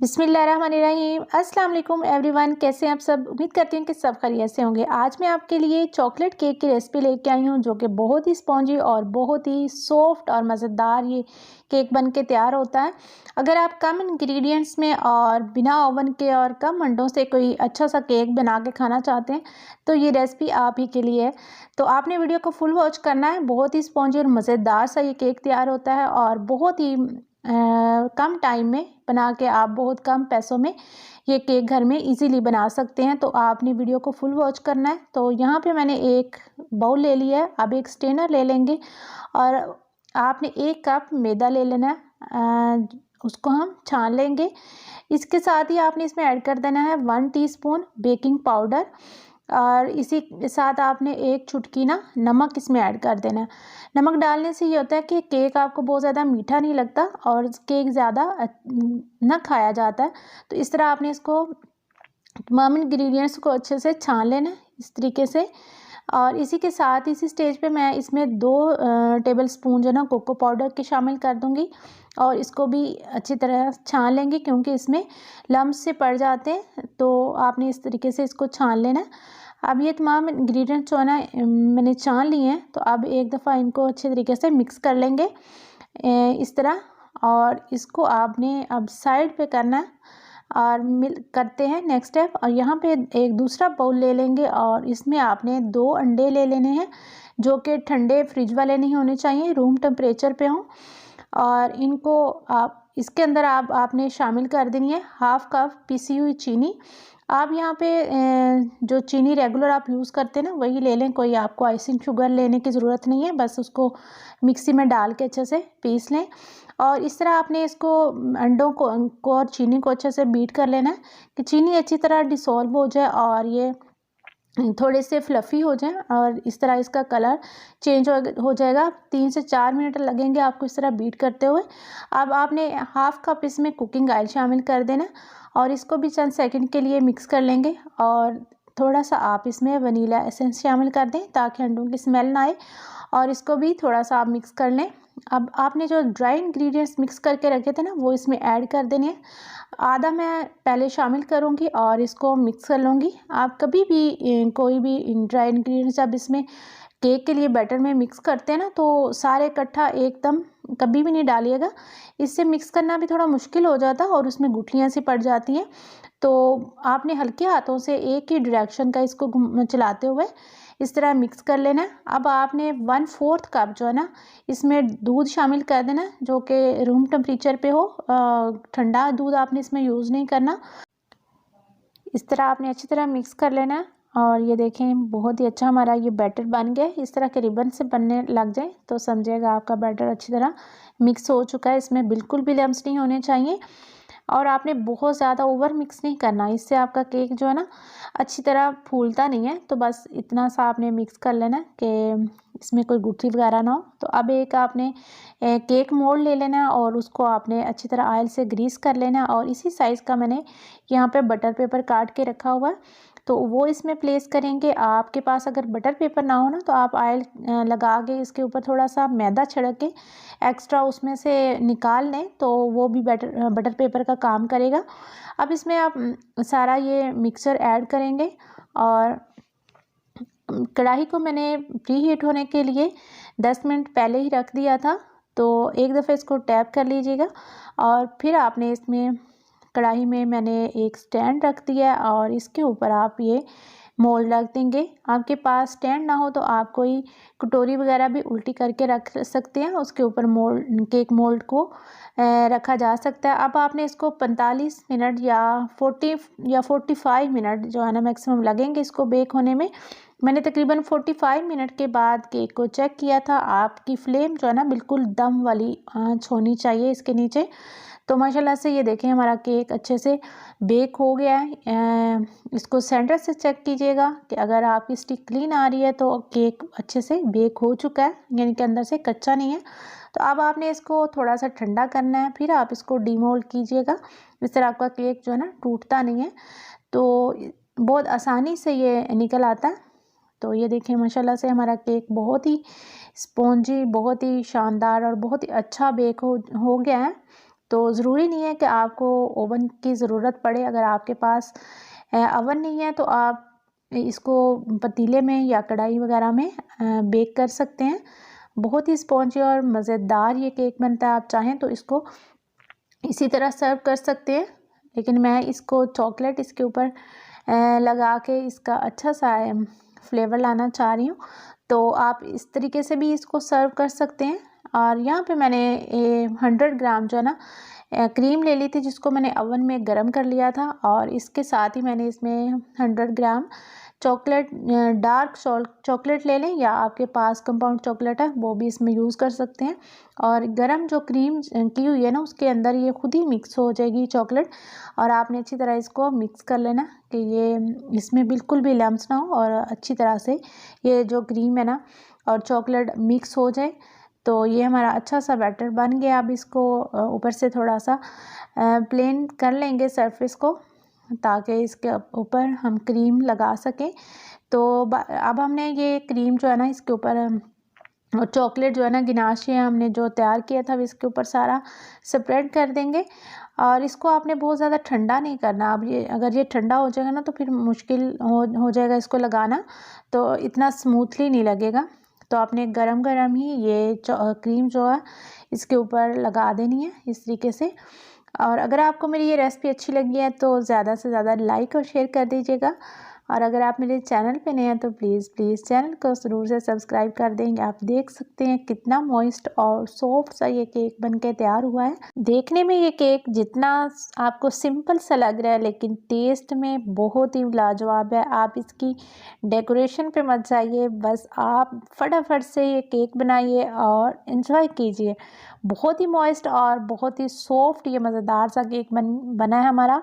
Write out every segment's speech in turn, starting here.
बिस्मिल्लाहिर्रहमानिर्रहीम। अस्सलाम वालेकुम एवरीवन, कैसे हैं आप सब। उम्मीद करती हूँ कि सब खैरियत से होंगे। आज मैं आपके लिए चॉकलेट केक की रेसिपी लेके आई हूँ जो कि बहुत ही स्पॉन्जी और बहुत ही सॉफ्ट और मज़ेदार ये केक बन के तैयार होता है। अगर आप कम इंग्रेडिएंट्स में और बिना ओवन के और कम अंडों से कोई अच्छा सा केक बना के खाना चाहते हैं तो ये रेसिपी आप ही के लिए है। तो आपने वीडियो को फुल वॉच करना है। बहुत ही स्पॉन्जी और मज़ेदार सा ये केक तैयार होता है और बहुत ही कम टाइम में बना के आप बहुत कम पैसों में ये केक घर में इजीली बना सकते हैं। तो आपने वीडियो को फुल वॉच करना है। तो यहाँ पे मैंने एक बाउल ले लिया है। अब एक स्ट्रेनर ले लेंगे और आपने 1 कप मैदा ले लेना है। उसको हम छान लेंगे। इसके साथ ही आपने इसमें ऐड कर देना है 1 टीस्पून बेकिंग पाउडर और इसी के साथ आपने 1 चुटकी ना नमक इसमें ऐड कर देना है। नमक डालने से ये होता है कि केक आपको बहुत ज़्यादा मीठा नहीं लगता और केक ज़्यादा ना खाया जाता है। तो इस तरह आपने इसको तमाम इंग्रेडिएंट्स को अच्छे से छान लेना है इस तरीके से। और इसी के साथ इसी स्टेज पे मैं इसमें 2 टेबल स्पून जो ना कोको पाउडर के शामिल कर दूंगी और इसको भी अच्छी तरह छान लेंगे क्योंकि इसमें लम्स से पड़ जाते हैं। तो आपने इस तरीके से इसको छान लेना है। अब ये तमाम इंग्रेडिएंट्स जो है ना मैंने छान लिए हैं। तो अब एक दफ़ा इनको अच्छे तरीके से मिक्स कर लेंगे इस तरह। और इसको आपने अब साइड पे करना है और मिल करते हैं नेक्स्ट स्टेप। और यहाँ पे एक दूसरा बाउल ले लेंगे और इसमें आपने 2 अंडे ले लेने हैं जो कि ठंडे फ्रिज वाले नहीं होने चाहिए, रूम टेम्परेचर पे हों। और इनको आप इसके अंदर आपने शामिल कर देनी है 1/2 कप पिसी हुई चीनी। आप यहाँ पे जो चीनी रेगुलर आप यूज़ करते हैं ना वही ले लें, कोई आपको आइसिंग शुगर लेने की ज़रूरत नहीं है। बस उसको मिक्सी में डाल के अच्छे से पीस लें और इस तरह आपने इसको अंडों को और चीनी को अच्छे से बीट कर लेना है कि चीनी अच्छी तरह डिसॉल्व हो जाए और ये थोड़े से फ्लफ़ी हो जाएं और इस तरह इसका कलर चेंज हो जाएगा। 3 से 4 मिनट लगेंगे आपको इस तरह बीट करते हुए। अब आपने 1/2 कप इसमें कुकिंग ऑयल शामिल कर देना और इसको भी चंद सेकंड के लिए मिक्स कर लेंगे। और थोड़ा सा आप इसमें वनीला एसेंस शामिल कर दें ताकि अंडों की स्मेल ना आए और इसको भी थोड़ा सा आप मिक्स कर लें। अब आपने जो ड्राई इंग्रेडिएंट्स मिक्स करके रखे थे ना वो इसमें ऐड कर देने हैं। आधा मैं पहले शामिल करूंगी और इसको मिक्स कर लूँगी। आप कभी भी कोई भी ड्राई इंग्रेडिएंट्स जब इसमें केक के लिए बैटर में मिक्स करते हैं ना तो सारे इकट्ठा एकदम कभी भी नहीं डालिएगा। इससे मिक्स करना भी थोड़ा मुश्किल हो जाता है और उसमें गुठलियाँ सी पड़ जाती हैं। तो आपने हल्के हाथों से एक ही डायरेक्शन का इसको चलाते हुए इस तरह मिक्स कर लेना है। अब आपने 1/4 कप जो है ना इसमें दूध शामिल कर देना जो कि रूम टेम्परेचर पे हो। ठंडा दूध आपने इसमें यूज़ नहीं करना। इस तरह आपने अच्छी तरह मिक्स कर लेना है और ये देखें बहुत ही अच्छा हमारा ये बैटर बन गया है। इस तरह के रिबन से बनने लग जाए तो समझिएगा आपका बैटर अच्छी तरह मिक्स हो चुका है। इसमें बिल्कुल भी लम्स नहीं होने चाहिए और आपने बहुत ज़्यादा ओवर मिक्स नहीं करना, इससे आपका केक जो है ना अच्छी तरह फूलता नहीं है। तो बस इतना सा आपने मिक्स कर लेना कि इसमें कोई गुठली वगैरह ना हो। तो अब एक आपने केक मोल्ड ले लेना और उसको आपने अच्छी तरह ऑयल से ग्रीस कर लेना और इसी साइज़ का मैंने यहाँ पे बटर पेपर काट के रखा हुआ है तो वो इसमें प्लेस करेंगे। आपके पास अगर बटर पेपर ना हो ना तो आप ऑयल लगा के इसके ऊपर थोड़ा सा मैदा छिड़क के एक्स्ट्रा उसमें से निकाल लें तो वो भी बटर पेपर का काम करेगा। अब इसमें आप सारा ये मिक्सचर ऐड करेंगे और कढ़ाई को मैंने प्री हीट होने के लिए 10 मिनट पहले ही रख दिया था। तो एक दफ़े इसको टैप कर लीजिएगा और फिर आपने इसमें कढ़ाई में मैंने एक स्टैंड रख दिया और इसके ऊपर आप ये मोल्ड रख देंगे। आपके पास स्टैंड ना हो तो आप कोई कटोरी वगैरह भी उल्टी करके रख सकते हैं, उसके ऊपर केक मोल्ड को रखा जा सकता है। अब आपने इसको 45 मिनट या 45 मिनट जो है ना मैक्सिमम लगेंगे इसको बेक होने में। मैंने तकरीबन 45 मिनट के बाद केक को चेक किया था। आपकी फ्लेम जो है ना बिल्कुल दम वाली आंच होनी चाहिए इसके नीचे। तो माशाल्लाह से ये देखें हमारा केक अच्छे से बेक हो गया है। इसको सेंटर से चेक कीजिएगा कि अगर आपकी स्टिक क्लीन आ रही है तो केक अच्छे से बेक हो चुका है, यानी कि अंदर से कच्चा नहीं है। तो अब आपने इसको थोड़ा सा ठंडा करना है, फिर आप इसको डीमोल्ड कीजिएगा। इस तरह आपका केक जो है ना टूटता नहीं है, तो बहुत आसानी से ये निकल आता है। तो ये देखिए माशाल्लाह से हमारा केक बहुत ही स्पॉन्जी, बहुत ही शानदार और बहुत ही अच्छा बेक हो गया है। तो ज़रूरी नहीं है कि आपको ओवन की ज़रूरत पड़े। अगर आपके पास ओवन नहीं है तो आप इसको पतीले में या कढ़ाई वगैरह में बेक कर सकते हैं। बहुत ही स्पॉन्जी और मज़ेदार ये केक बनता है। आप चाहें तो इसको इसी तरह सर्व कर सकते हैं, लेकिन मैं इसको चॉकलेट इसके ऊपर लगा के इसका अच्छा सा फ्लेवर लाना चाह रही हूँ। तो आप इस तरीके से भी इसको सर्व कर सकते हैं। और यहाँ पे मैंने 100 ग्राम जो है ना क्रीम ले ली थी, जिसको मैंने ओवन में गरम कर लिया था। और इसके साथ ही मैंने इसमें 100 ग्राम चॉकलेट, डार्क चॉकलेट ले लें या आपके पास कंपाउंड चॉकलेट है वो भी इसमें यूज़ कर सकते हैं। और गरम जो क्रीम की हुई है ना उसके अंदर ये खुद ही मिक्स हो जाएगी चॉकलेट। और आपने अच्छी तरह इसको मिक्स कर लेना कि ये इसमें बिल्कुल भी लम्स ना हो और अच्छी तरह से ये जो क्रीम है ना और चॉकलेट मिक्स हो जाए। तो ये हमारा अच्छा सा बैटर बन गया। अब इसको ऊपर से थोड़ा सा प्लेन कर लेंगे सरफेस को, ताकि इसके ऊपर हम क्रीम लगा सकें। तो अब हमने ये क्रीम जो है ना इसके ऊपर और चॉकलेट जो है ना गिनाशे हमने जो तैयार किया था इसके ऊपर सारा स्प्रेड कर देंगे। और इसको आपने बहुत ज़्यादा ठंडा नहीं करना। अब ये अगर ये ठंडा हो जाएगा ना तो फिर मुश्किल हो जाएगा इसको लगाना, तो इतना स्मूथली नहीं लगेगा। तो आपने गरम गरम ही ये क्रीम जो है इसके ऊपर लगा देनी है इस तरीके से। और अगर आपको मेरी ये रेसिपी अच्छी लगी है तो ज़्यादा से ज़्यादा लाइक और शेयर कर दीजिएगा। और अगर आप मेरे चैनल पे नए हैं तो प्लीज़ चैनल को ज़रूर से सब्सक्राइब कर देंगे। आप देख सकते हैं कितना मॉइस्ट और सॉफ्ट सा ये केक बनके तैयार हुआ है। देखने में ये केक जितना आपको सिंपल सा लग रहा है, लेकिन टेस्ट में बहुत ही लाजवाब है। आप इसकी डेकोरेशन पे मत जाइए, बस आप फटाफट से ये केक बनाइए और इन्जॉय कीजिए। बहुत ही मॉइस्ट और बहुत ही सॉफ्ट ये मज़ेदार सा केक बना है हमारा।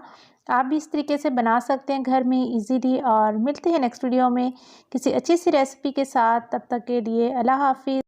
आप भी इस तरीके से बना सकते हैं घर में इजीली। और मिलते हैं नेक्स्ट वीडियो में किसी अच्छी सी रेसिपी के साथ। तब तक के लिए अल्लाह हाफिज़।